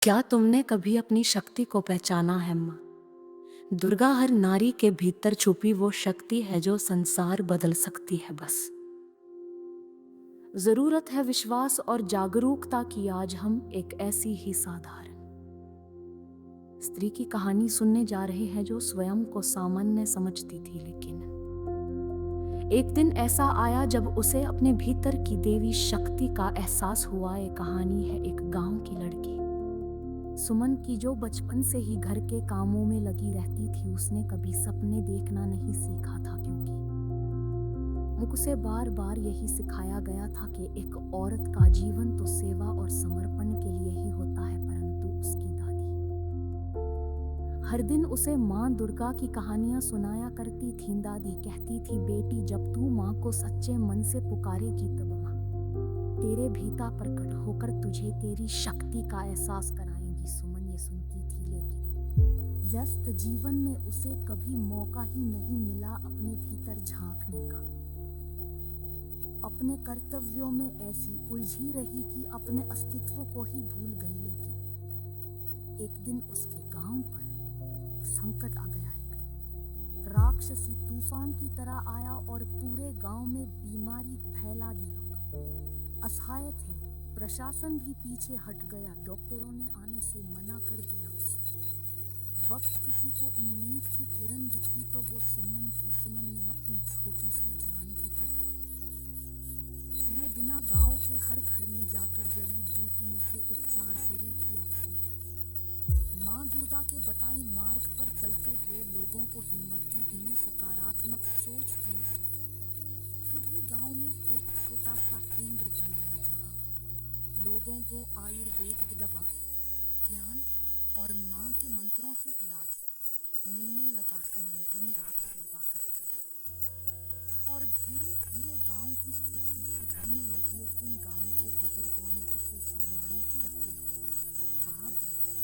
क्या तुमने कभी अपनी शक्ति को पहचाना है माँ? दुर्गा हर नारी के भीतर छुपी वो शक्ति है जो संसार बदल सकती है। बस जरूरत है विश्वास और जागरूकता की। आज हम एक ऐसी ही साधारण स्त्री की कहानी सुनने जा रहे हैं जो स्वयं को सामान्य समझती थी, लेकिन एक दिन ऐसा आया जब उसे अपने भीतर की देवी शक्ति का एहसास हुआ। ये कहानी है एक गांव की लड़की सुमन की, जो बचपन से ही घर के कामों में लगी रहती थी। उसने कभी सपने देखना नहीं सीखा था, क्योंकि उसे बार बार यही सिखाया गया था कि एक औरत का जीवन तो सेवा और समर्पण के लिए ही होता है। परंतु उसकी दादी हर दिन उसे माँ दुर्गा की कहानियां सुनाया करती थी। दादी कहती थी, बेटी, जब तू माँ को सच्चे मन से पुकारेगी तब माँ तेरे भीतर प्रकट होकर तुझे तेरी शक्ति का एहसास कराएंगी। सुमन ये सुनती थी, लेकिन व्यस्त जीवन में उसे कभी मौका ही नहीं मिला अपने भीतर झांकने का। अपने कर्तव्यों में ऐसी उलझी रही कि अपने अस्तित्व को ही भूल गई। लेकिन एक दिन उसके गांव पर संकट आ गया। एक राक्षसी तूफान की तरह आया और पूरे गांव में बीमारी फैला दी। लोग असहाय थे, प्रशासन भी पीछे हट गया। डॉक्टरों ने आने से मना कर दिया। उस वक्त किसी को उम्मीद की किरण दिखी तो वो सुमन थी। सुमन ने अपनी छोटी सी जान की परवाह किए बिना गांव के हर घर में जाकर जड़ी बूटियों से उपचार शुरू किया। उसने माँ दुर्गा के बताए मार्ग पर चलते हुए लोगों को हिम्मत दी, उन्हें सकारात्मक सोच दी। खुद ही गांव में एक छोटा सा केंद्र बनाया, जहां लोगों को आयुर्वेदिक दवाई, ध्यान और मां के मंत्रों से इलाज मिलने लगा। सुमन दिन रात सेवा करती रही और धीरे धीरे गांव की स्थिति सुधरने लगी। एक दिन गांव के बुजुर्गों ने उसे सम्मानित करते हुए कहा, बेटी,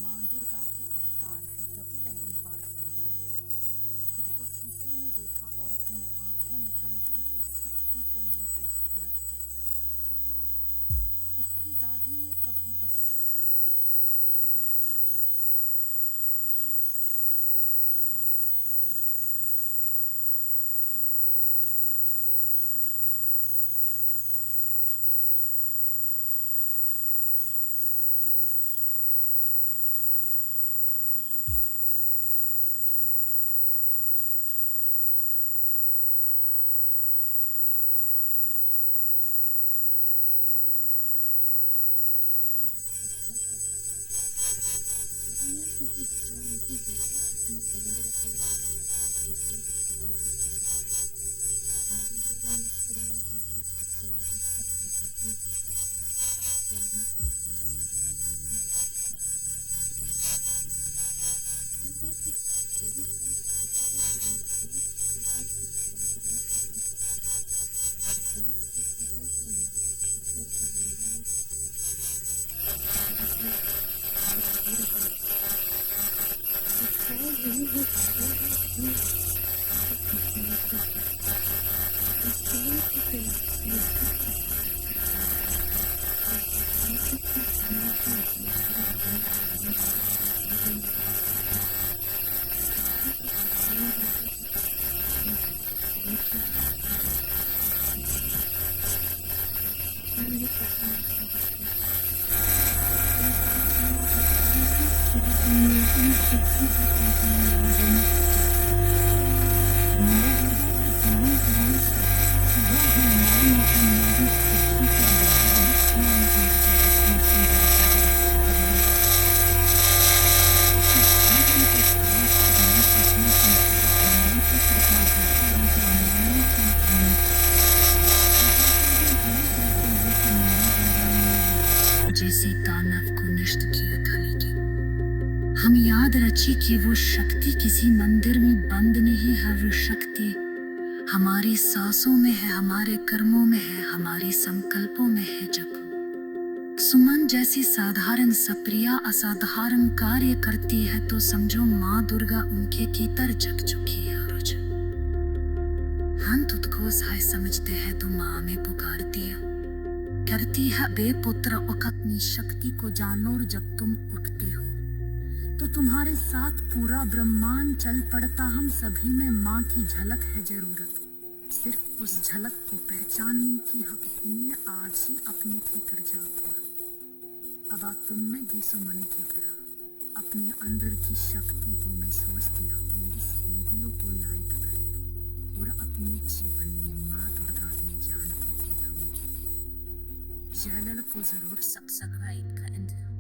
मां दुर्गा की अवतार है। तब पहली बार सुमन ने खुद को शीशे में देखा और अपनी आंखों में चमकती उस शक्ति को महसूस किया। उसकी दादी ने कभी बताया था, वो शक्ति जो नारी के जन्म से होती है पर समाज उसे भुला देता है। सुमन पूरे गांव के लिए प्रेरणा बन चुकी थी। वो खुद को जान चुकी थी, उसे अब एहसास हो गया था माँ दुर्गा कोई बाहर नहीं बनना चाहिए, बल्कि वो छाया देती हर अंधकार को नष्ट कर देती। और जब सुमन ने माँ की मूर्ति के सामने जैसे दानव को नष्ट किया था, लेकिन हम याद रखिए कि वो शक्ति किसी मंदिर में बंद नहीं है। वो शक्ति हमारी सांसों में है, हमारे कर्मों में है, हमारे संकल्पों में है। जब सुमन जैसी साधारण सप्रिया असाधारण कार्य करती है तो समझो माँ दुर्गा उनके भीतर जग चुकी है। और हम खुद को असहाय समझते हैं तो माँ में पुकारती है। कहती है बेपुत्र अपनी शक्ति को जानो और जब तुम उठते हो तो तुम्हारे साथ पूरा ब्रह्मांड चल पड़ता। हम सभी में माँ की झलक है जरूरत, सिर्फ उस झलक को पहचानने की हकीकत आज ही अपने भीतर जागो। अब तुम में यीशु मसीह की तरह अपने अंदर की शक्ति को महसूस किया तो इस वीडियो को लाइक करें और अपने जीवन में माँ दुर्गा की जान को चैनल को जरूर सब्सक्राइब करें।